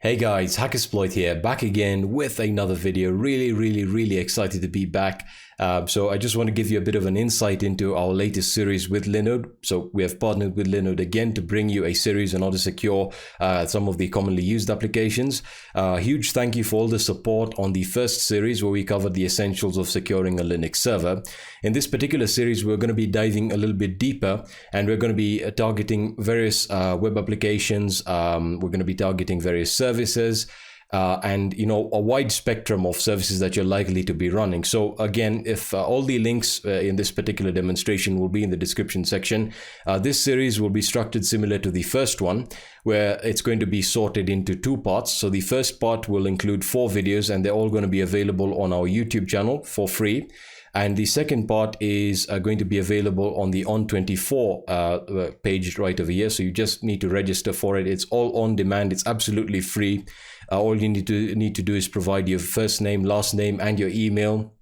Hey guys, HackerSploit here, back again with another video. Really excited to be back. So I just want to give you a bit of an insight into our latest series with Linode. So we have partnered with Linode again to bring you a series on how to secure some of the commonly used applications. Huge thank you for all the support on the first series where we covered the essentials of securing a Linux server. In this particular series, we're going to be diving a little bit deeper, and we're going to be targeting various web applications. We're going to be targeting various services. And a wide spectrum of services that you're likely to be running. So again, if all the links in this particular demonstration will be in the description section. This series will be structured similar to the first one, where it's going to be sorted into two parts. So the first part will include 4 videos, and they're all going to be available on our YouTube channel for free. And the second part is going to be available on the On24 page right over here. So you just need to register for it. It's all on demand. It's absolutely free. All you need to do is provide your first name, last name, and your email,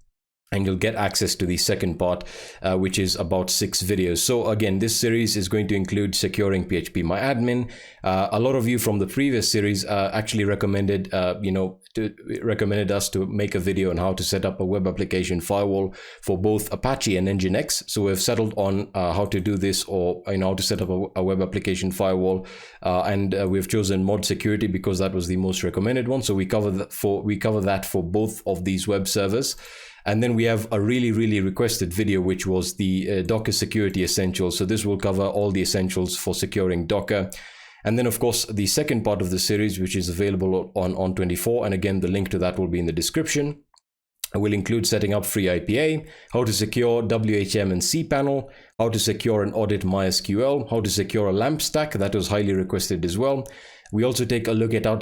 and you'll get access to the second part, which is about 6 videos. So again, this series is going to include securing phpMyAdmin. A lot of you from the previous series actually recommended us to make a video on how to set up a web application firewall for both Apache and Nginx. So we've settled on how to do this, or how to set up a web application firewall, and we've chosen mod security because that was the most recommended one. So we cover that for both of these web servers. And then we have a really requested video, which was the Docker security essentials. So this will cover all the essentials for securing Docker. And then, of course, the second part of the series, which is available on On24. And again, the link to that will be in the description. Will include setting up free IPA, how to secure WHM and cPanel, how to secure and audit MySQL, how to secure a LAMP stack. That was highly requested as well. We also take a look at how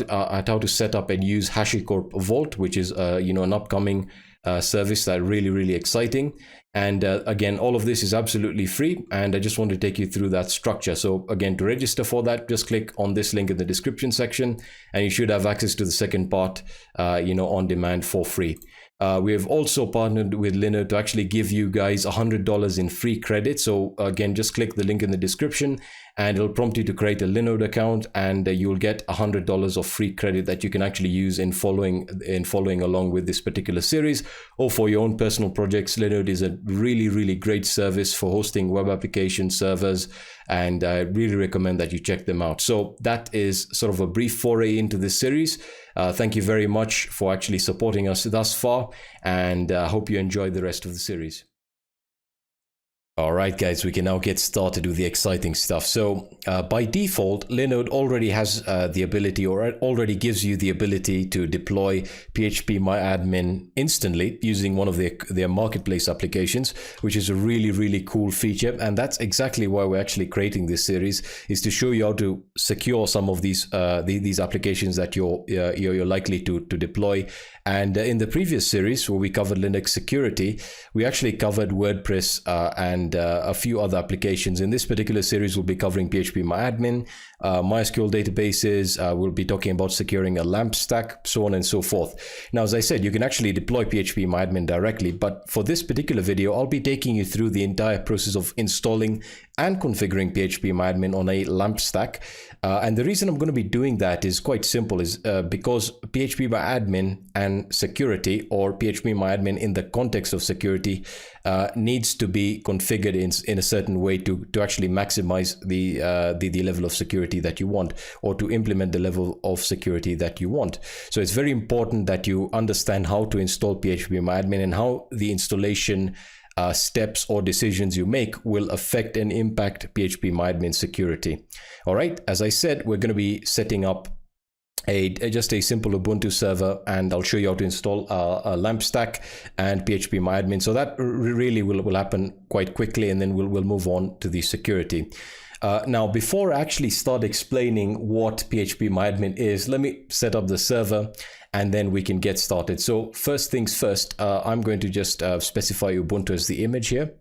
to set up and use HashiCorp Vault, which is an upcoming service that really exciting. And again, all of this is absolutely free, and I just want to take you through that structure. So again, to register for that, just click on this link in the description section, and you should have access to the second part on demand for free. We have also partnered with Linode to actually give you guys $100 in free credit. So again, just click the link in the description, and it'll prompt you to create a Linode account, and you'll get $100 of free credit that you can actually use in following along with this particular series, or for your own personal projects. Linode is a really great service for hosting web application servers, and I really recommend that you check them out. So that is sort of a brief foray into this series. Thank you very much for actually supporting us thus far, and I hope you enjoy the rest of the series. All right, guys, we can now get started with the exciting stuff. So by default, Linode already has the ability, or already gives you the ability to deploy phpMyAdmin instantly using one of their marketplace applications, which is a really cool feature. And that's exactly why we're actually creating this series, is to show you how to secure some of these applications that you're likely to deploy. And in the previous series, where we covered Linux security, we actually covered WordPress and a few other applications. In this particular series, we'll be covering phpMyAdmin, MySQL databases. We'll be talking about securing a LAMP stack, so on and so forth. Now, as I said, you can actually deploy phpMyAdmin directly, but for this particular video, I'll be taking you through the entire process of installing and configuring phpMyAdmin on a LAMP stack. And the reason I'm going to be doing that is quite simple, is because phpMyAdmin and security, or phpMyAdmin in the context of security, needs to be configured in a certain way to actually maximize the level of security that you want, or to implement the level of security that you want. So it's very important that you understand how to install phpMyAdmin, and how the installation steps or decisions you make will affect and impact phpMyAdmin security. All right, as I said, we're going to be setting up just a simple Ubuntu server, and I'll show you how to install a LAMP stack and phpMyAdmin. So that really will happen quite quickly, and then we'll move on to the security. Now, before I actually start explaining what phpMyAdmin is, let me set up the server, and then we can get started. So first things first, I'm going to just specify Ubuntu as the image here.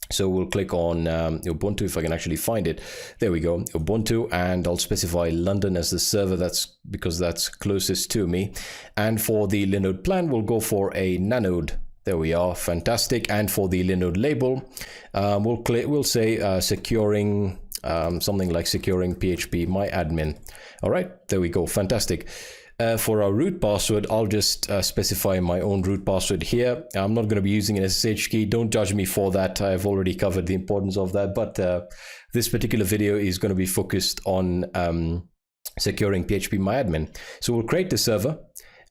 So we'll click on Ubuntu, if I can actually find it. There we go, Ubuntu, and I'll specify London as the server, because that's closest to me. And for the Linode plan, we'll go for a nanode. There we are, fantastic. And for the Linode label, we'll say securing something like securing phpMyAdmin. All right, there we go. Fantastic. For our root password, I'll just specify my own root password here. I'm not going to be using an SSH key. Don't judge me for that. I've already covered the importance of that. But this particular video is going to be focused on securing phpMyAdmin. So we'll create the server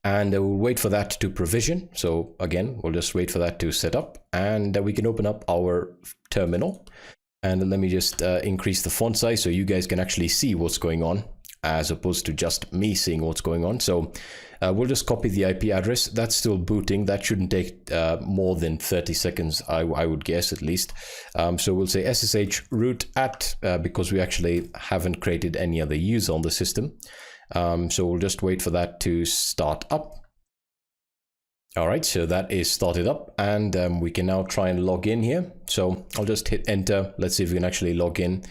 and we'll wait for that to provision. So again, we'll just wait for that to set up, and we can open up our terminal. And let me just increase the font size so you guys can actually see what's going on, as opposed to just me seeing what's going on. So we'll just copy the IP address. That's still booting. That shouldn't take more than 30 seconds, I would guess, at least. So we'll say SSH root at, because we actually haven't created any other user on the system. So we'll just wait for that to start up. All right, so that is started up, and we can now try and log in here. So I'll just hit enter. Let's see if we can actually log in.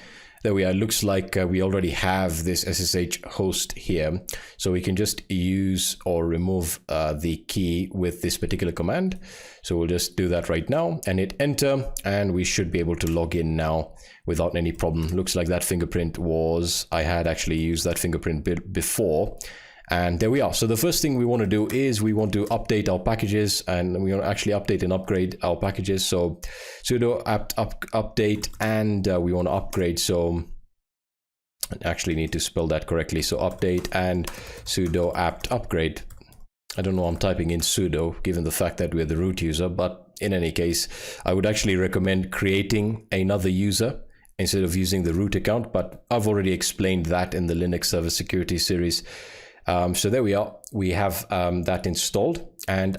There we are. It looks like we already have this SSH host here. So we can just use or remove the key with this particular command. So we'll just do that right now and hit enter, and we should be able to log in now without any problem. Looks like that fingerprint was, I had actually used that fingerprint before. And there we are. So the first thing we want to do is we want to update our packages, and we want to actually update and upgrade our packages. So sudo apt update, and we want to upgrade. So I actually need to spell that correctly. So update and sudo apt upgrade. I don't know, I'm typing in sudo given the fact that we're the root user, but in any case, I would actually recommend creating another user instead of using the root account, but I've already explained that in the Linux Server Security series. So there we are. We have that installed, and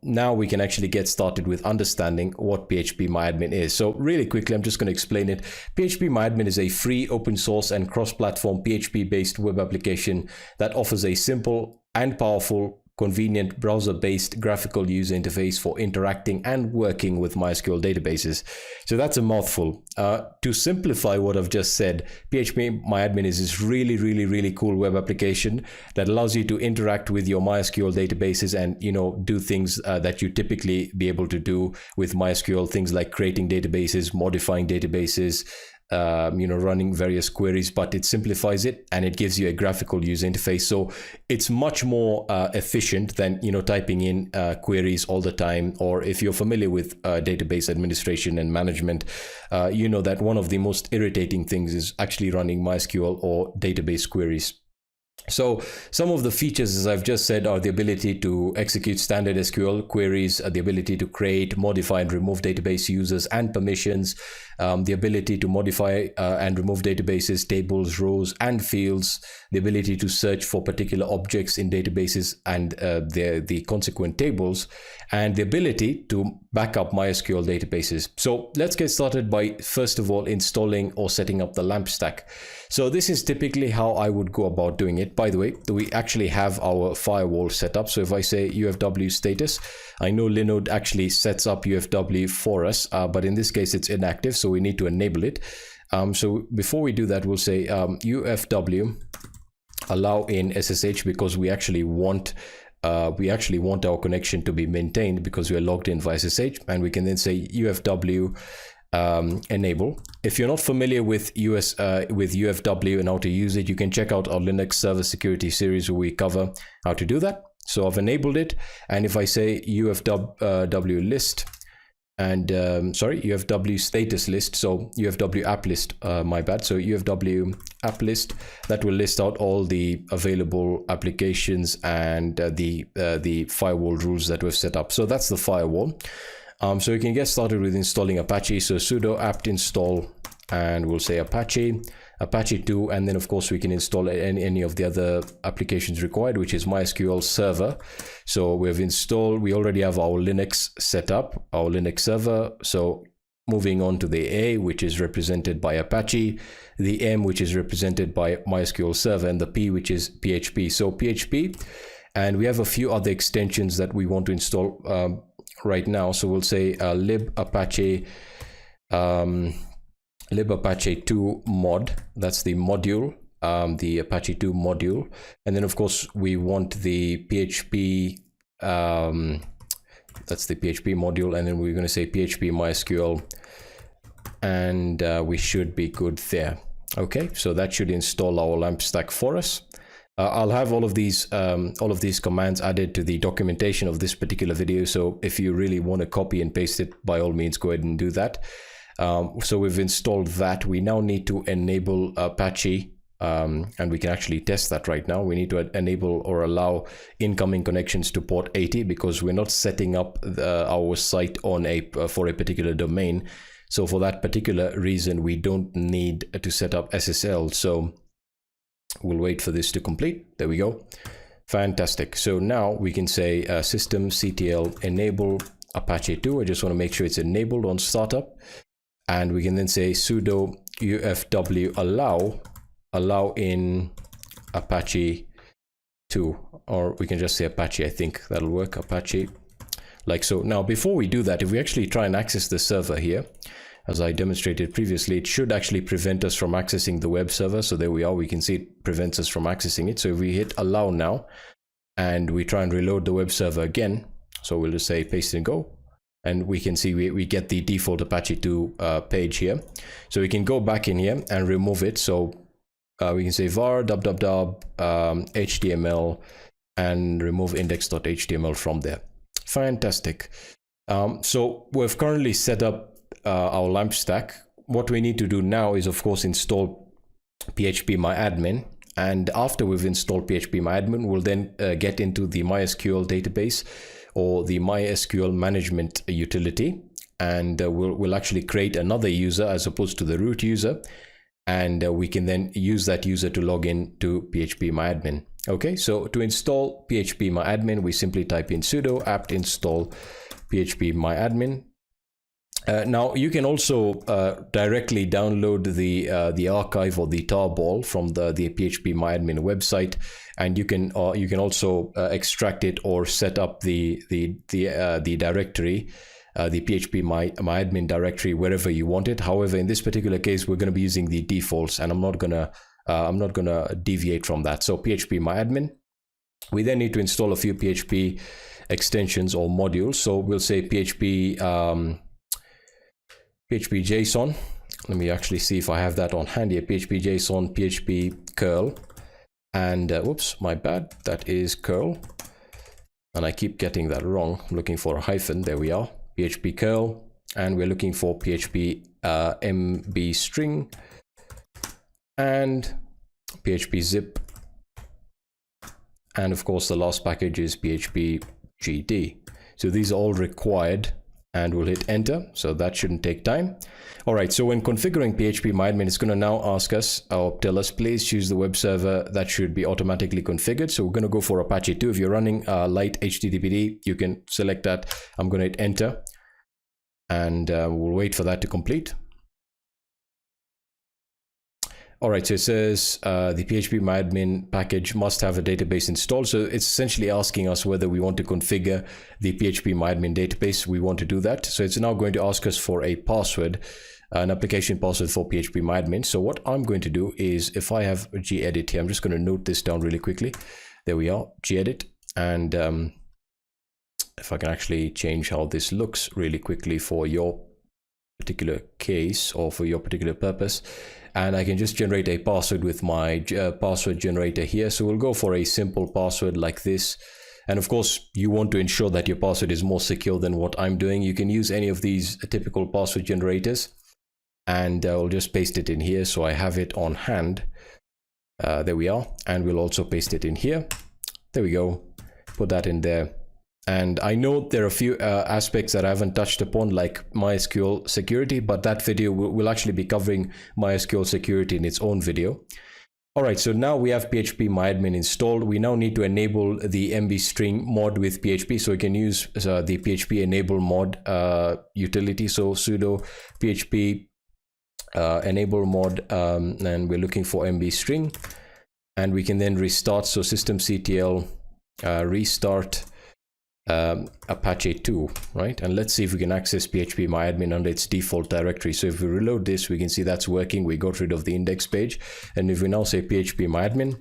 now we can actually get started with understanding what phpMyAdmin is. So really quickly, I'm just going to explain it. phpMyAdmin is a free, open source, and cross-platform PHP-based web application that offers a simple and powerful, convenient browser-based graphical user interface for interacting and working with MySQL databases. So that's a mouthful. To simplify what I've just said, phpMyAdmin is this really cool web application that allows you to interact with your MySQL databases and, you know, do things that you typically be able to do with MySQL, things like creating databases, modifying databases, you know, running various queries, but it simplifies it and it gives you a graphical user interface. So it's much more efficient than, you know, typing in queries all the time. Or if you're familiar with database administration and management, you know that one of the most irritating things is actually running MySQL or database queries. So some of the features, as I've just said, are the ability to execute standard SQL queries, the ability to create, modify, and remove database users and permissions, the ability to modify and remove databases, tables, rows, and fields, the ability to search for particular objects in databases and the consequent tables, and the ability to back up MySQL databases. So let's get started by, first of all, installing or setting up the LAMP stack. So this is typically how I would go about doing it. By the way, we actually have our firewall set up. So if I say UFW status, I know Linode actually sets up UFW for us, but in this case it's inactive, so we need to enable it. So before we do that, we'll say UFW allow in SSH, because we actually want our connection to be maintained because we are logged in via SSH, and we can then say UFW enable. If you're not familiar with UFW and how to use it, you can check out our Linux Server Security series where we cover how to do that. So I've enabled it, and if I say UFW list and UFW status list, so UFW app list, my bad. So UFW app list, that will list out all the available applications and the firewall rules that we've set up. So that's the firewall. So you can get started with installing Apache. So sudo apt install, and we'll say Apache 2, and then of course we can install any of the other applications required, which is MySQL Server. So we already have our Linux set up, our Linux server. So moving on to the A, which is represented by Apache, the M, which is represented by MySQL Server, and the P, which is PHP. So PHP, and we have a few other extensions that we want to install right now. So we'll say libapache 2 mod. That's the module, the Apache 2 module. And then of course we want the PHP, that's the PHP module. And then we're going to say PHP MySQL, and we should be good there. Okay, so that should install our LAMP stack for us. I'll have all of these commands added to the documentation of this particular video. So if you really want to copy and paste it, by all means, go ahead and do that. So we've installed that. We now need to enable Apache, and we can actually test that right now. We need to enable or allow incoming connections to port 80 because we're not setting up our site on for a particular domain. So for that particular reason, we don't need to set up SSL. So we'll wait for this to complete. There we go. Fantastic. So now we can say systemctl enable Apache 2. I just want to make sure it's enabled on startup. And we can then say sudo ufw allow in Apache 2, or we can just say Apache. I think that'll work. Apache, like so. Now, before we do that, if we actually try and access the server here, as I demonstrated previously, it should actually prevent us from accessing the web server. So there we are. We can see it prevents us from accessing it. So if we hit allow now, and we try and reload the web server again, so we'll just say paste and go. And we can see we get the default Apache 2 page here. So we can go back in here and remove it. So we can say var html and remove index.html from there. Fantastic. So we've currently set up our LAMP stack. What we need to do now is, of course, install phpMyAdmin. And after we've installed phpMyAdmin, we'll then get into the MySQL database or the MySQL management utility, and we'll actually create another user as opposed to the root user, and we can then use that user to log in to phpMyAdmin. Okay, so to install phpMyAdmin, we simply type in sudo apt install phpMyAdmin. Now you can also directly download the archive or the tarball from the phpMyAdmin website, and you can also extract it or set up the directory, the phpMyAdmin directory wherever you want it. However, in this particular case, we're going to be using the defaults, and I'm not gonna deviate from that. So phpMyAdmin. We then need to install a few PHP extensions or modules. So we'll say PHP.json. Let me actually see if I have that on hand here. PHP.json, PHP curl, and whoops, my bad. That is curl, and I keep getting that wrong. I'm looking for a hyphen. There we are. PHP curl, and we're looking for PHP MB string and PHP zip, and of course the last package is PHP GD. So these are all required, and we'll hit enter. So that shouldn't take time. All right, so when configuring phpMyAdmin, it's going to now ask us or tell us, please choose the web server that should be automatically configured. So we're going to go for Apache 2. If you're running light HTTPD, you can select that. I'm going to hit enter, and we'll wait for that to complete. All right, so it says the phpMyAdmin package must have a database installed. So it's essentially asking us whether we want to configure the phpMyAdmin database. We want to do that. So it's now going to ask us for a password, an application password for phpMyAdmin. So what I'm going to do is, if I have gedit here, I'm just going to note this down really quickly. There we are, gedit. And if I can actually change how this looks really quickly for your particular case or for your particular purpose. And I can just generate a password with my password generator here. So we'll go for a simple password like this. And of course, you want to ensure that your password is more secure than what I'm doing. You can use any of these typical password generators, and I'll just paste it in here so I have it on hand. There we are. And we'll also paste it in here. There we go. Put that in there. And I know there are a few aspects that I haven't touched upon, like MySQL security, but that video will actually be covering MySQL security in its own video. All right, so now we have phpMyAdmin installed. We now need to enable the MB string mod with PHP, so we can use the PHP enable mod utility. So sudo php enable mod, and we're looking for MB string, and we can then restart. So systemctl restart Apache 2, right? And let's see if we can access phpMyAdmin under its default directory. So if we reload this, we can see that's working. We got rid of the index page. And if we now say phpMyAdmin,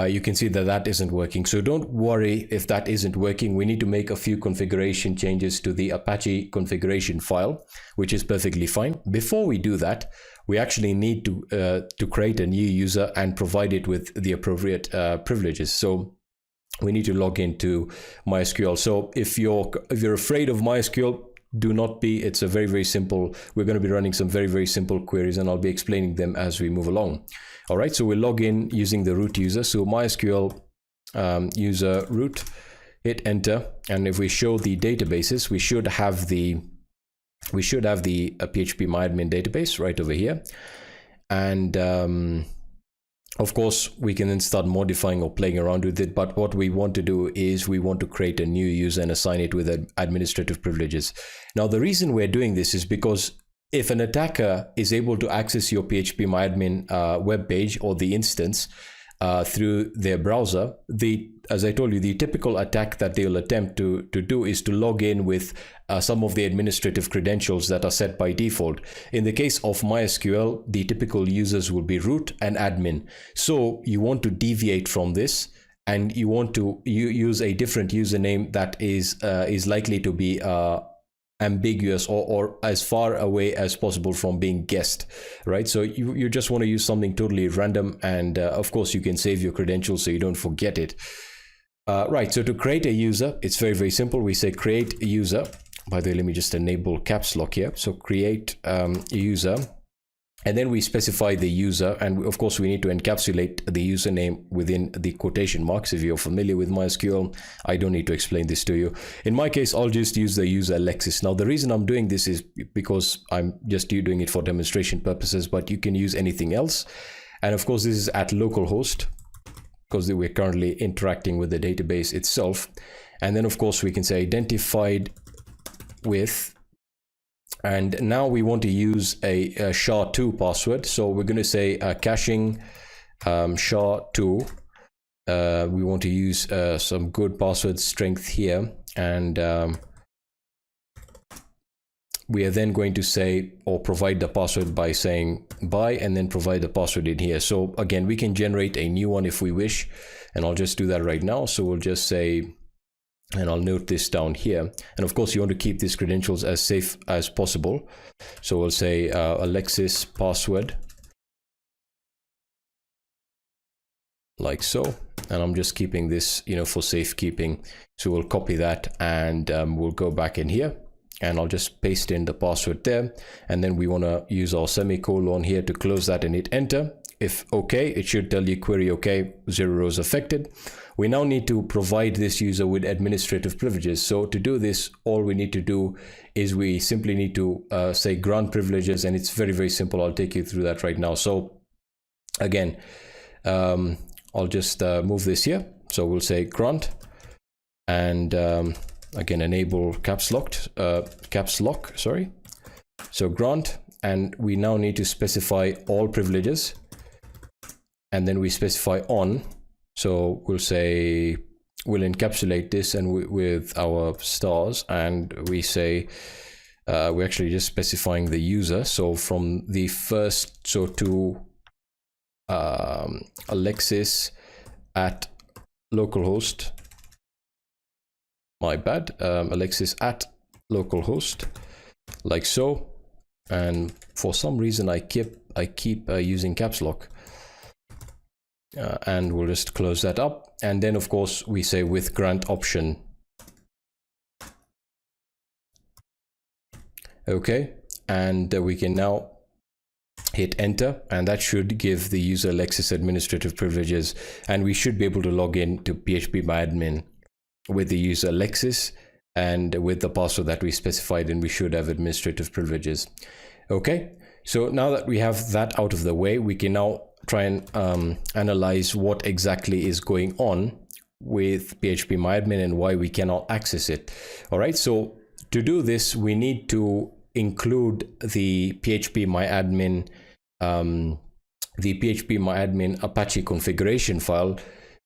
you can see that that isn't working. So don't worry if that isn't working. We need to make a few configuration changes to the Apache configuration file, which is perfectly fine. Before we do that, we actually need to create a new user and provide it with the appropriate privileges. So we need to log into MySQL. So if you're afraid of MySQL, do not be. It's a very, very simple. We're going to be running some very, very simple queries, and I'll be explaining them as we move along. All right, so we'll log in using the root user. So MySQL user root, hit enter, and if we show the databases, we should have the phpMyAdmin database right over here. And of course, we can then start modifying or playing around with it. But what we want to do is we want to create a new user and assign it with administrative privileges. Now, the reason we're doing this is because if an attacker is able to access your phpMyAdmin web page or the instance through their browser, as I told you, the typical attack that they'll attempt to do is to log in with some of the administrative credentials that are set by default. In the case of MySQL, the typical users will be root and admin. So you want to deviate from this, and you want to use a different username that is likely to be ambiguous or as far away as possible from being guessed, right? So you just want to use something totally random, and of course you can save your credentials so you don't forget it. Right, so to create a user, it's very, very simple. We say create a user. By the way, let me just enable caps lock here. So create a user, and then we specify the user, and of course we need to encapsulate the username within the quotation marks. If you're familiar with MySQL, I don't need to explain this to you. In my case, I'll just use the user Alexis. Now, the reason I'm doing this is because I'm just doing it for demonstration purposes, but you can use anything else. And of course, this is at localhost, because we're currently interacting with the database itself. And then of course we can say identified with, and now we want to use a SHA-2 password. So we're going to say caching SHA-2. We want to use some good password strength here, and we are then going to say or provide the password by saying bye, and then provide the password in here. So again, we can generate a new one if we wish, and I'll just do that right now. So we'll just say, and I'll note this down here. And of course, you want to keep these credentials as safe as possible. So we'll say Alexis password, like so. And I'm just keeping this, for safekeeping. So we'll copy that, and we'll go back in here, and I'll just paste in the password there. And then we want to use our semicolon here to close that and hit enter. If okay, it should tell you query okay, 0 rows affected. We now need to provide this user with administrative privileges. So to do this, all we need to do is we simply need to say grant privileges, and it's very, very simple. I'll take you through that right now. So again, I'll just move this here. So we'll say grant, and again, enable caps lock, sorry. So grant, and we now need to specify all privileges, and then we specify on. So we'll say, we'll encapsulate this and with our stars, and we say, we're actually just specifying the user. So from the first, so to Alexis at localhost, my bad, Alexis at localhost, like so. And for some reason I keep using caps lock, and we'll just close that up. And then of course we say with grant option. Okay, and we can now hit enter, and that should give the user Alexis administrative privileges, and we should be able to log in to phpMyAdmin with the user Alexis and with the password that we specified, and we should have administrative privileges. Okay, so now that we have that out of the way, we can now try and analyze what exactly is going on with phpMyAdmin and why we cannot access it. All right, so to do this, we need to include the phpMyAdmin Apache configuration file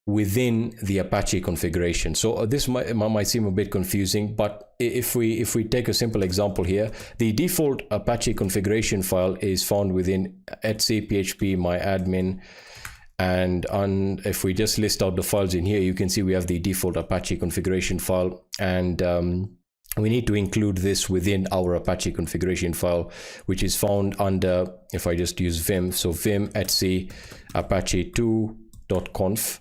within the Apache configuration. So this might seem a bit confusing, but if we take a simple example here, the default Apache configuration file is found within etc phpMyAdmin, and if we just list out the files in here, you can see we have the default Apache configuration file, and we need to include this within our Apache configuration file, which is found under, if I just use vim, so vim etc apache2.conf.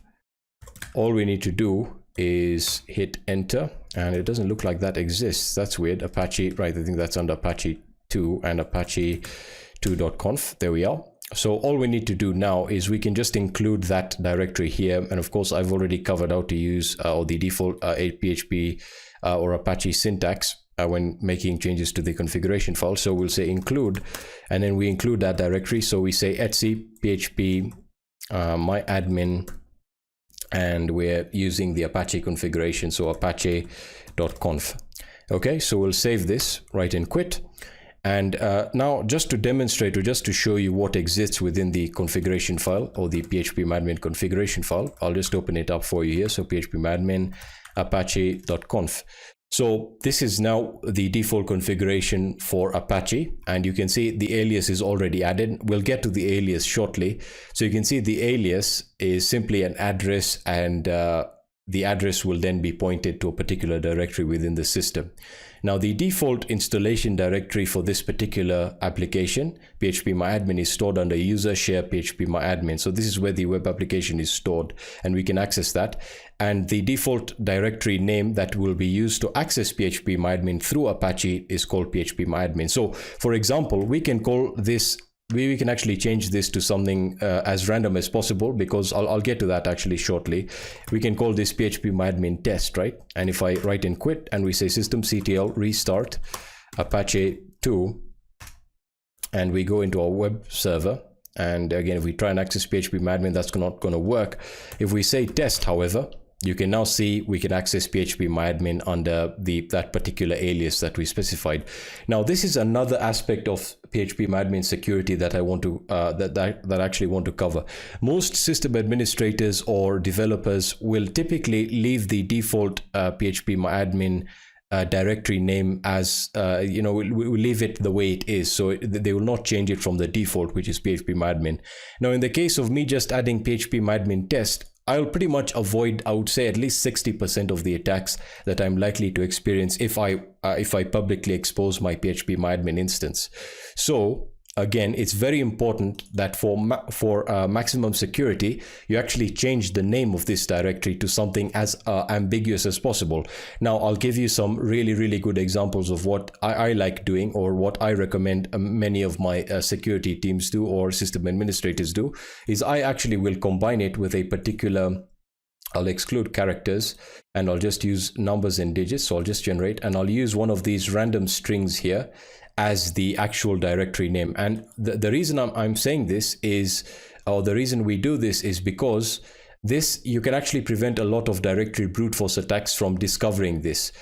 all we need to do is hit enter, and it doesn't look like that exists. That's weird. Apache, right, I think that's under Apache 2 and apache2.conf. there we are. So all we need to do now is we can just include that directory here. And of course, I've already covered how to use or the default PHP or Apache syntax when making changes to the configuration file. So we'll say include, and then we include that directory. So we say etc phpMyAdmin, and we're using the Apache configuration, so apache.conf. Okay, so we'll save this, right, and quit. And now, just to demonstrate or just to show you what exists within the configuration file or the phpMyAdmin configuration file, I'll just open it up for you here. So phpMyAdmin apache.conf. So this is now the default configuration for Apache, and you can see the alias is already added. We'll get to the alias shortly. So you can see the alias is simply an address, and the address will then be pointed to a particular directory within the system. Now, the default installation directory for this particular application, phpMyAdmin, is stored under user share phpMyAdmin. So this is where the web application is stored, and we can access that. And the default directory name that will be used to access phpMyAdmin through Apache is called phpMyAdmin. So for example, we can call this, we can actually change this to something as random as possible, because I'll get to that actually shortly. We can call this phpMyAdmin test, right? And if I write and quit and we say systemctl restart Apache 2, and we go into our web server, and again, if we try and access phpMyAdmin, that's not going to work. If we say test, however, you can now see we can access phpMyAdmin under that particular alias that we specified. Now, this is another aspect of phpMyAdmin security that I want to that I actually want to cover. Most system administrators or developers will typically leave the default phpMyAdmin directory name as we leave it the way it is, so they will not change it from the default, which is phpMyAdmin. Now, in the case of me just adding phpMyAdmin test, I'll pretty much avoid, I would say, at least 60% of the attacks that I'm likely to experience if I publicly expose my phpMyAdmin instance. So again, it's very important that for maximum security, you actually change the name of this directory to something as ambiguous as possible. Now, I'll give you some really good examples of what I like doing, or what I recommend many of my security teams do or system administrators do, is I actually will combine it with a particular, I'll exclude characters and I'll just use numbers and digits. So I'll just generate, and I'll use one of these random strings here as the actual directory name. And the reason I'm saying this is, or the reason we do this is because this, you can actually prevent a lot of directory brute force attacks from discovering this.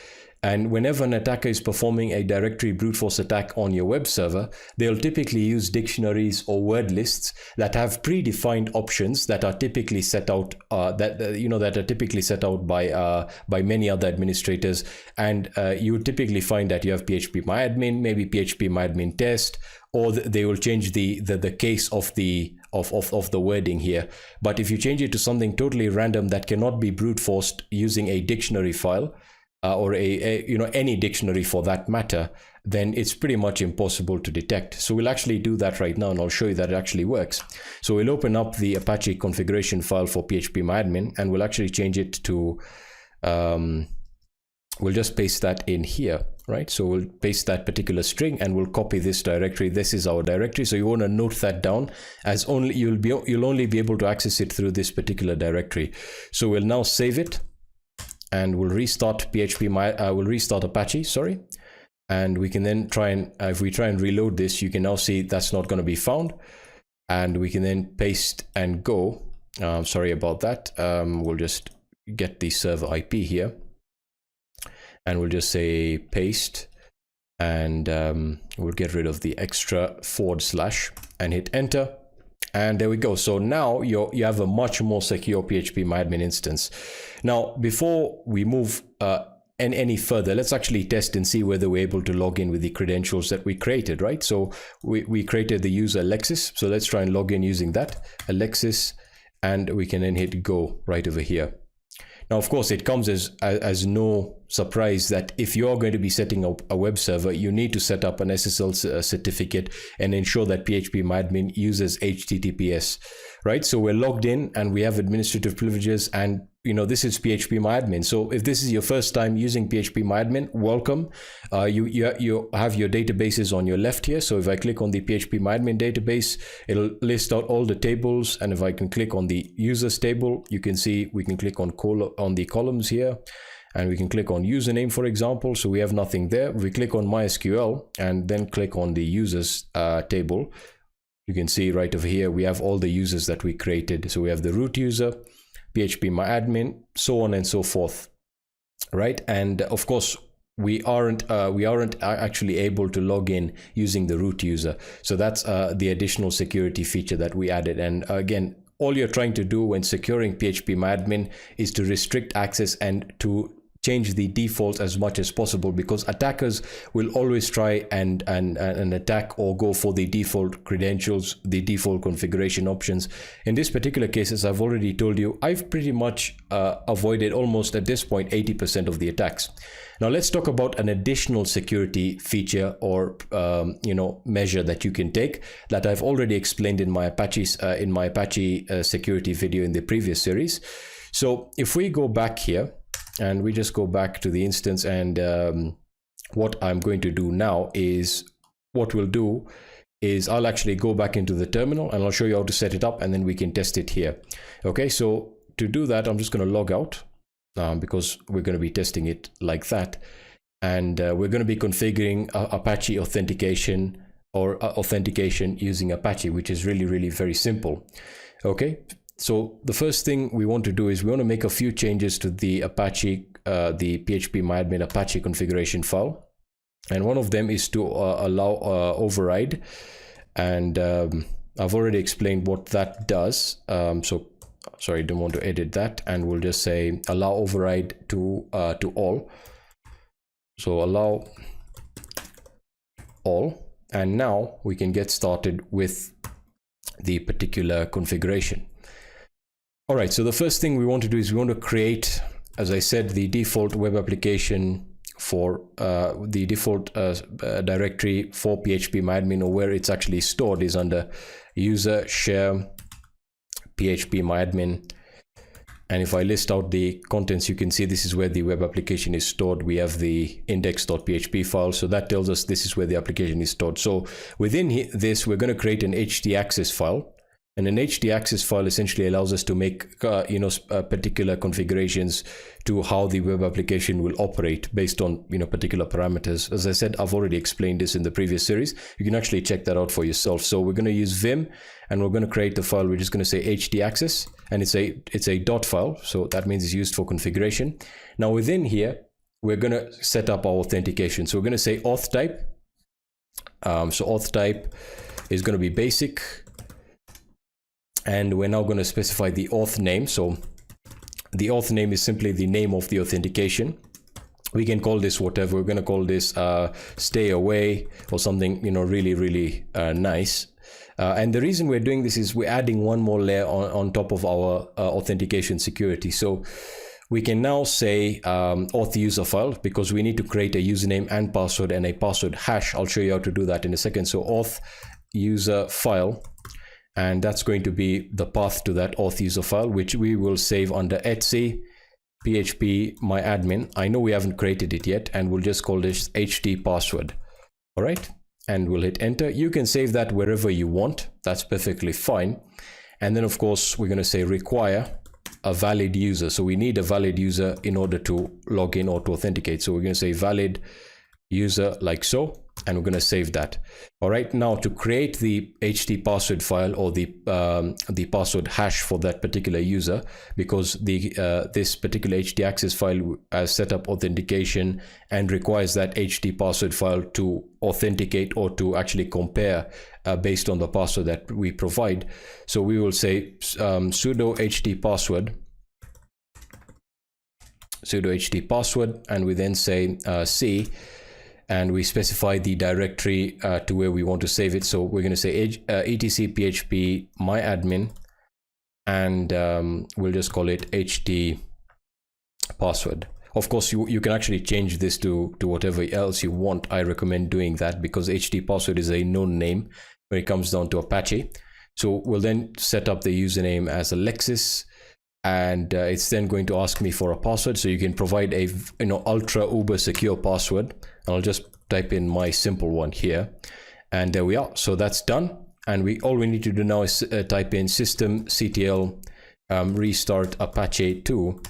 And whenever an attacker is performing a directory brute force attack on your web server, they'll typically use dictionaries or word lists that have predefined options that are typically set out that are typically set out by many other administrators. And you would typically find that you have phpMyAdmin, maybe phpMyAdmin test, or they will change the case of the wording here. But if you change it to something totally random that cannot be brute forced using a dictionary file, or any dictionary for that matter, then it's pretty much impossible to detect. So we'll actually do that right now, and I'll show you that it actually works. So we'll open up the Apache configuration file for phpMyAdmin, and we'll actually change it to, we'll just paste that in here, right? So we'll paste that particular string and we'll copy this directory. This is our directory. So you want to note that down, as you'll only be able to access it through this particular directory. So we'll now save it, and we'll restart we'll restart Apache, sorry. And we can then try and, if we try and reload this, you can now see that's not going to be found. And we can then paste and go. Sorry about that. We'll just get the server IP here. And we'll just say paste. And we'll get rid of the extra / and hit enter. And there we go. So now you have a much more secure phpMyAdmin instance. Now, before we move any further, let's actually test and see whether we're able to log in with the credentials that we created, right? So we created the user Alexis. So let's try and log in using that, Alexis, and we can then hit go right over here. Now, of course, it comes as no surprise that if you're going to be setting up a web server, you need to set up an SSL certificate and ensure that phpMyAdmin uses HTTPS, right? So we're logged in and we have administrative privileges, and this is phpMyAdmin. So if this is your first time using phpMyAdmin, welcome. You have your databases on your left here. So if I click on the phpMyAdmin database, it'll list out all the tables. And if I can click on the users table, you can see we can click on the columns here, and we can click on username, for example. So we have nothing there. If we click on MySQL and then click on the users table, you can see right over here, we have all the users that we created. So we have the root user, phpMyAdmin, so on and so forth, right? And of course, we aren't actually able to log in using the root user. So that's the additional security feature that we added. And again, all you're trying to do when securing phpMyAdmin is to restrict access and to change the defaults as much as possible, because attackers will always try and attack or go for the default credentials, the default configuration options. In this particular case, as I've already told you, I've pretty much avoided almost at this point 80% of the attacks. Now let's talk about an additional security feature or measure that you can take that I've already explained in my Apache security video in the previous series. So if we go back here, and we just go back to the instance, and what I'm going to do now is, what we'll do is I'll actually go back into the terminal and I'll show you how to set it up, and then we can test it here. Okay, so to do that, I'm just going to log out because we're going to be testing it like that. And we're going to be configuring Apache authentication or authentication using Apache, which is really, really very simple. Okay. So the first thing we want to do is we want to make a few changes to the Apache, the phpMyAdmin Apache configuration file. And one of them is to allow override. And I've already explained what that does. So sorry, don't want to edit that. And we'll just say allow override to all. So allow all. And now we can get started with the particular configuration. All right, so the first thing we want to do is we want to create, as I said, the default web application for the default directory for phpMyAdmin, or where it's actually stored is under user share phpMyAdmin. And if I list out the contents, you can see this is where the web application is stored. We have the index.php file. So that tells us this is where the application is stored. So within this, we're going to create an htaccess file. And an htaccess file essentially allows us to make particular configurations to how the web application will operate based on particular parameters. As I said, I've already explained this in the previous series. You can actually check that out for yourself. So we're going to use Vim, and we're going to create the file. We're just going to say htaccess, and it's a dot file. So that means it's used for configuration. Now within here, we're going to set up our authentication. So we're going to say auth type. So auth type is going to be basic. And we're now going to specify the auth name. So the auth name is simply the name of the authentication. We can call this whatever. We're going to call this stay away or something, really, really nice. And the reason we're doing this is we're adding one more layer on top of our authentication security. So we can now say auth user file, because we need to create a username and password and a password hash. I'll show you how to do that in a second. So auth user file. And that's going to be the path to that auth user file, which we will save under etc phpMyAdmin. I know we haven't created it yet, and we'll just call this ht password. All right, and we'll hit enter. You can save that wherever you want. That's perfectly fine. And then of course we're going to say require a valid user. So we need a valid user in order to log in or to authenticate. So we're going to say valid user like so, and we're going to save that. All right, now to create the ht password file or the password hash for that particular user, because this particular htaccess file has set up authentication and requires that ht password file to authenticate or to actually compare based on the password that we provide. So we will say sudo ht password, and we then say c, and we specify the directory to where we want to save it. So we're going to say etc phpMyAdmin, and we'll just call it ht password. Of course, you can actually change this to whatever else you want. I recommend doing that because HT password is a known name when it comes down to Apache. So we'll then set up the username as Alexis, and it's then going to ask me for a password. So you can provide a ultra uber secure password. I'll just type in my simple one here, and there we are. So that's done. And all we need to do now is type in systemctl restart Apache 2,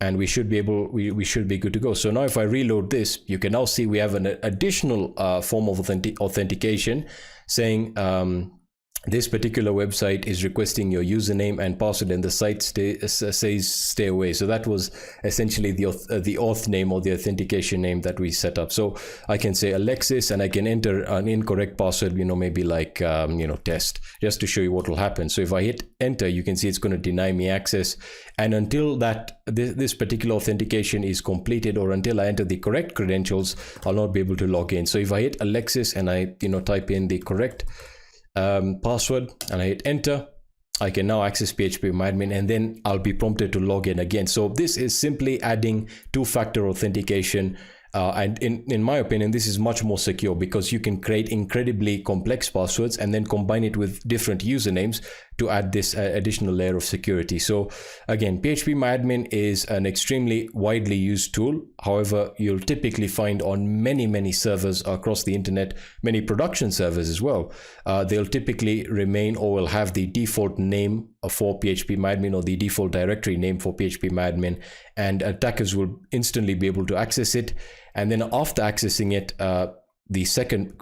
and we should be good to go. So now if I reload this, you can now see we have an additional form of authentication saying this particular website is requesting your username and password, and the site says stay away. So that was essentially the auth name or the authentication name that we set up. So I can say Alexis, and I can enter an incorrect password, maybe like test, just to show you what will happen. So if I hit enter, you can see it's going to deny me access, and until this particular authentication is completed, or until I enter the correct credentials, I'll not be able to log in. So if I hit Alexis and I type in the correct password and I hit enter, I can now access phpMyAdmin, and then I'll be prompted to log in again. So this is simply adding two-factor authentication, and in my opinion, this is much more secure because you can create incredibly complex passwords and then combine it with different usernames to add this additional layer of security. So again, phpMyAdmin is an extremely widely used tool. However, you'll typically find on many servers across the internet, many production servers as well, they'll typically remain or will have the default name for phpMyAdmin or the default directory name for phpMyAdmin, and attackers will instantly be able to access it. And then after accessing it, the second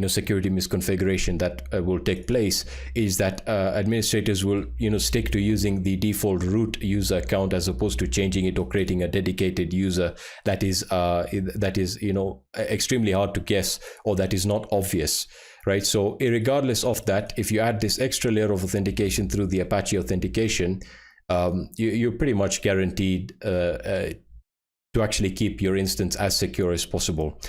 security misconfiguration that will take place is that administrators will stick to using the default root user account as opposed to changing it or creating a dedicated user that is extremely hard to guess, or that is not obvious, right? So regardless of that, if you add this extra layer of authentication through the Apache authentication, you're pretty much guaranteed to actually keep your instance as secure as possible.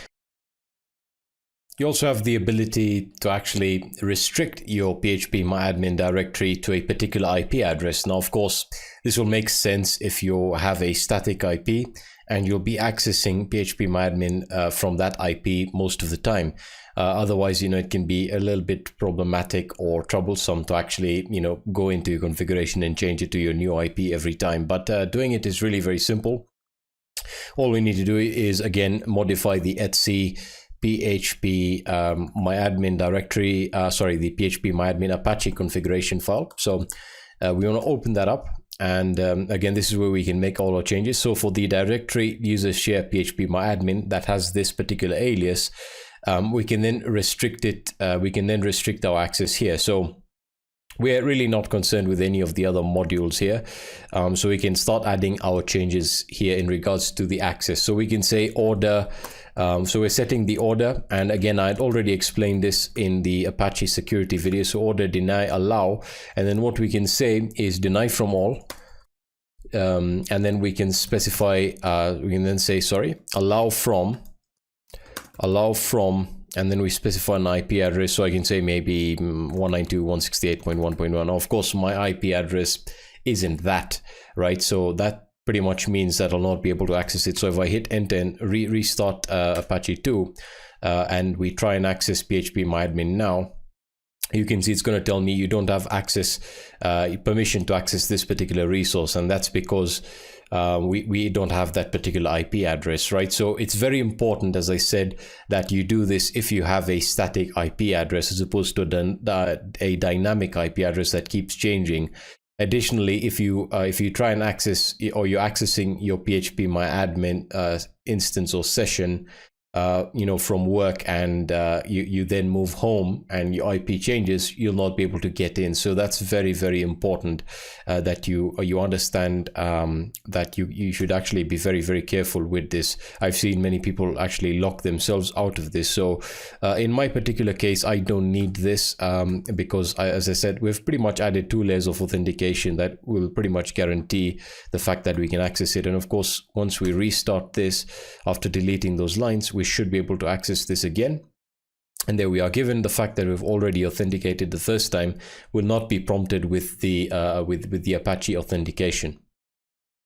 You also have the ability to actually restrict your phpMyAdmin directory to a particular IP address. Now, of course, this will make sense if you have a static IP and you'll be accessing phpMyAdmin from that IP most of the time. Otherwise, it can be a little bit problematic or troublesome to actually, go into your configuration and change it to your new IP every time. But doing it is really very simple. All we need to do is, again, modify the etc phpMyAdmin directory, the phpMyAdmin Apache configuration file. So we want to open that up, and again, this is where we can make all our changes. So for the directory users share phpMyAdmin that has this particular alias, we can then restrict it. We can then restrict our access here. So we're really not concerned with any of the other modules here. So we can start adding our changes here in regards to the access. So we can say order. So we're setting the order. And again, I'd already explained this in the Apache security video. So order, deny, allow. And then what we can say is deny from all. And then we can specify, we can then say, allow from, and then we specify an IP address. So I can say maybe 192.168.1.1. Of course, my IP address isn't that, right? So that pretty much means that I'll not be able to access it. So if I hit enter and restart Apache 2, and we try and access phpMyAdmin now, you can see it's going to tell me you don't have access, permission to access this particular resource, and that's because we don't have that particular IP address, right? So it's very important, as I said, that you do this if you have a static IP address as opposed to a dynamic IP address that keeps changing. Additionally, if you try and access, or you're accessing your phpMyAdmin instance or session, from work, and you then move home and your IP changes, you'll not be able to get in. So that's very, very important that you understand that you should actually be very, very careful with this. I've seen many people actually lock themselves out of this. So in my particular case, I don't need this because as I said, we've pretty much added 2 layers of authentication that will pretty much guarantee the fact that we can access it. And of course, once we restart this after deleting those lines, we should be able to access this again. And there we are. Given the fact that we've already authenticated the first time, will not be prompted with the Apache authentication.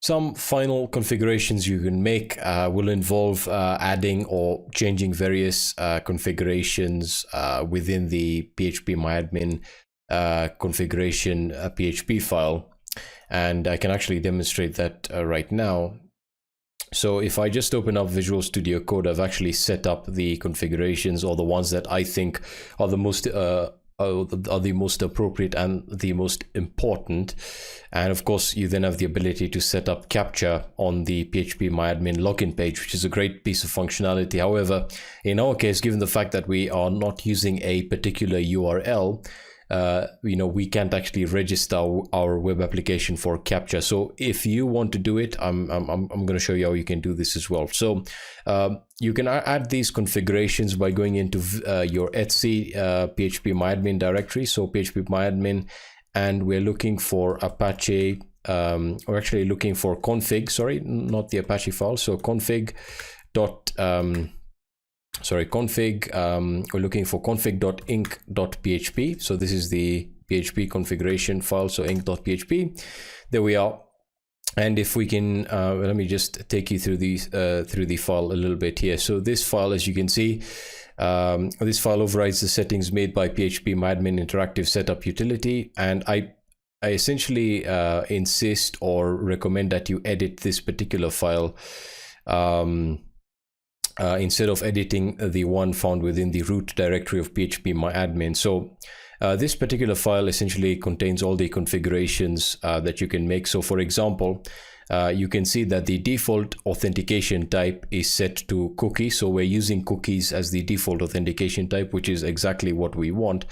Some final configurations you can make will involve adding or changing various configurations within the phpMyAdmin configuration PHP file. And I can actually demonstrate that right now. So if I just open up Visual Studio Code, I've actually set up the configurations, or the ones that I think are the most appropriate and the most important. And of course, you then have the ability to set up captcha on the phpMyAdmin login page, which is a great piece of functionality. However, in our case, given the fact that we are not using a particular URL, we can't actually register our web application for captcha. So if you want to do it, I'm going to show you how you can do this as well. So you can add these configurations by going into your etc phpMyAdmin directory. So phpMyAdmin, and we're looking for Apache. We're actually looking for config. Sorry, not the Apache file. So config. We're looking for config.inc.php. So this is the PHP configuration file. So inc.php. There we are. And if we can, let me just take you through the file a little bit here. So this file, as you can see, this file overrides the settings made by phpMyAdmin interactive setup utility. And I essentially insist or recommend that you edit this particular file instead of editing the one found within the root directory of phpMyAdmin. So this particular file essentially contains all the configurations that you can make. So for example, you can see that the default authentication type is set to cookie. So we're using cookies as the default authentication type, which is exactly what we want.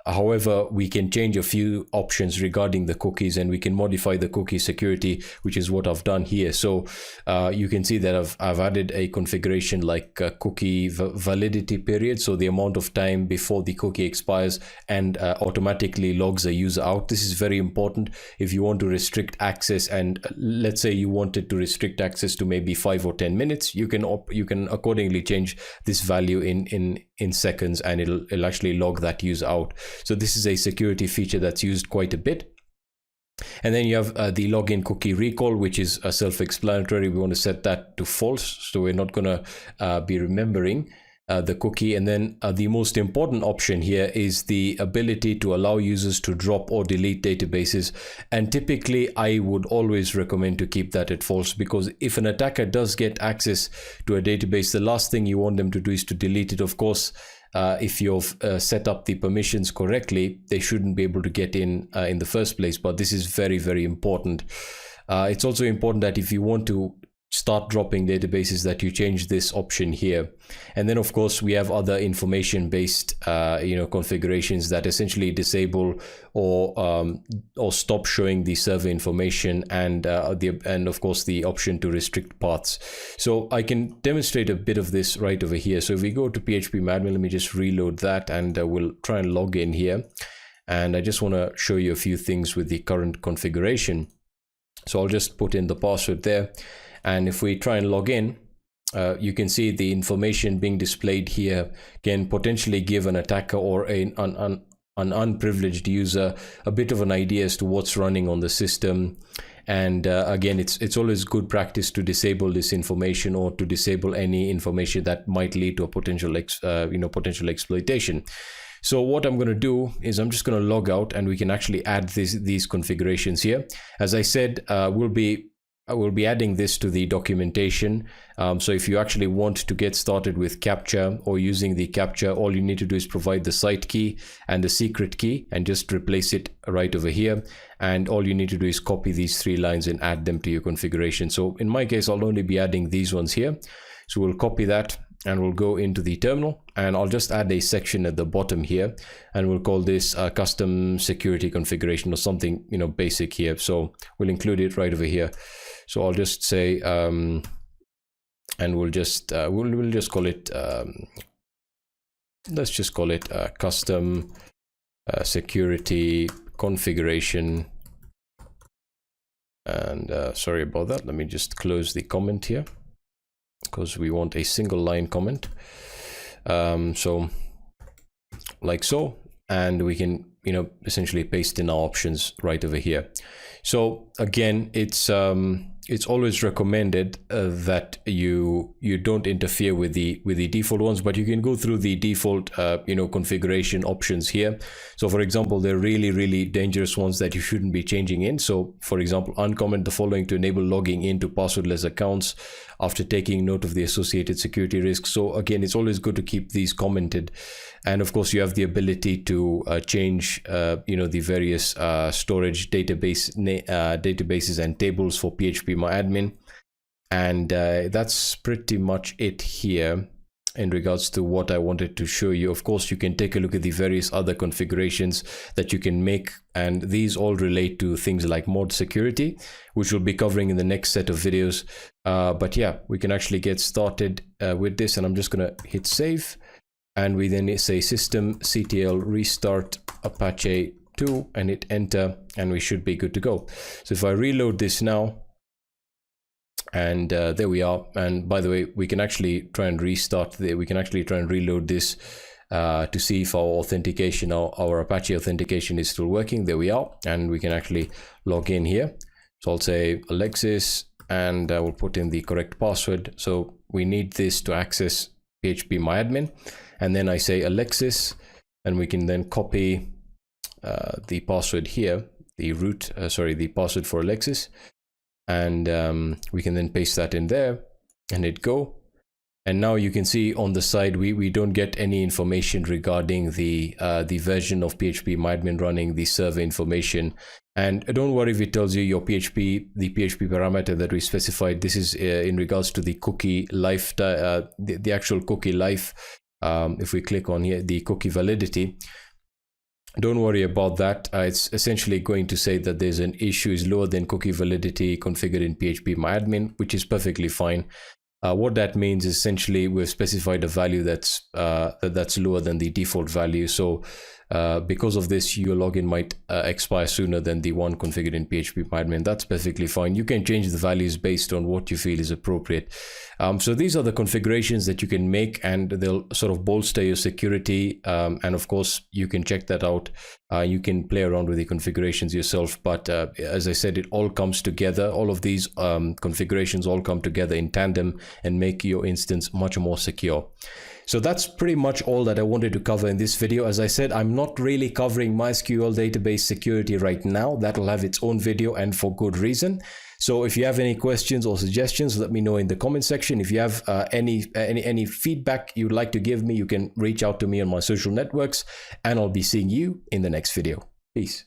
However, we can change a few options regarding the cookies, and we can modify the cookie security, which is what I've done here. So you can see that I've added a configuration like cookie validity period, so the amount of time before the cookie expires, and automatically logs a user out. This is very important if you want to restrict access, and let's say you wanted to restrict access to maybe 5 or 10 minutes, you can accordingly change this value in seconds, and it'll actually log that user out. So this is a security feature that's used quite a bit. And then you have the login cookie recall, which is self-explanatory. We want to set that to false, so we're not going to be remembering the cookie. And then the most important option here is the ability to allow users to drop or delete databases. And typically I would always recommend to keep that at false, because if an attacker does get access to a database, the last thing you want them to do is to delete it. Of course, if you've set up the permissions correctly, they shouldn't be able to get in the first place. But this is very, very important. It's also important that if you want to start dropping databases, that you change this option here. And then of course we have other information based configurations that essentially disable or stop showing the server information, and of course the option to restrict paths. So I can demonstrate a bit of this right over here. So if we go to phpMyAdmin, let me just reload that, and we'll try and log in here. And I just want to show you a few things with the current configuration. So I'll just put in the password there. And if we try and log in, you can see the information being displayed here can potentially give an attacker or an unprivileged user a bit of an idea as to what's running on the system. And again, it's always good practice to disable this information, or to disable any information that might lead to a potential exploitation. So what I'm going to do is I'm just going to log out, and we can actually add these configurations here. As I said, I will be adding this to the documentation. So if you actually want to get started with captcha or using the captcha, all you need to do is provide the site key and the secret key, and just replace it right over here. And all you need to do is copy these 3 lines and add them to your configuration. So in my case, I'll only be adding these ones here. So we'll copy that, and we'll go into the terminal, and I'll just add a section at the bottom here, and we'll call this custom security configuration, or something basic here. So we'll include it right over here. So I'll just say, and we'll just call it, let's just call it custom security configuration. And sorry about that. Let me just close the comment here, because we want a single line comment. So like so, and we can essentially paste in our options right over here. So again, it's it's always recommended that you don't interfere with the default ones, but you can go through the default configuration options here. So for example, there are really dangerous ones that you shouldn't be changing in. So for example, uncomment the following to enable logging into passwordless accounts after taking note of the associated security risks. So again, it's always good to keep these commented. And of course, you have the ability to change the various storage databases and tables for phpMyAdmin. And that's pretty much it here in regards to what I wanted to show you. Of course, you can take a look at the various other configurations that you can make, and these all relate to things like mod security, which we'll be covering in the next set of videos. But yeah, we can actually get started with this, and I'm just gonna hit save, and we then say systemctl restart Apache 2 and hit enter, and we should be good to go. So if I reload this now, and there we are. And by the way, we can actually try and restart we can actually try and reload this to see if our authentication, our Apache authentication is still working. There we are, and we can actually log in here. So I'll say Alexis, and I will put in the correct password. So we need this to access phpMyAdmin, and then I say Alexis, and we can then copy the password here, the password for Alexis, and we can then paste that in there and hit go. And now you can see on the side we don't get any information regarding the version of phpMyAdmin running, the server information. And don't worry if it tells you your the PHP parameter that we specified. This is in regards to the cookie life, the actual cookie life. If we click on here, the cookie validity, don't worry about that. It's essentially going to say that there's an issue is lower than cookie validity configured in phpMyAdmin, which is perfectly fine. What that means is essentially we've specified a value that's lower than the default value. So because of this, your login might expire sooner than the one configured in phpMyAdmin. That's perfectly fine. You can change the values based on what you feel is appropriate. So these are the configurations that you can make, and they'll sort of bolster your security. And of course, you can check that out. You can play around with the configurations yourself. But as I said, it all comes together. All of these configurations all come together in tandem and make your instance much more secure. So that's pretty much all that I wanted to cover in this video. As I said, I'm not really covering MySQL database security right now. That'll have its own video, and for good reason. So if you have any questions or suggestions, let me know in the comment section. If you have any feedback you'd like to give me, you can reach out to me on my social networks, and I'll be seeing you in the next video. Peace.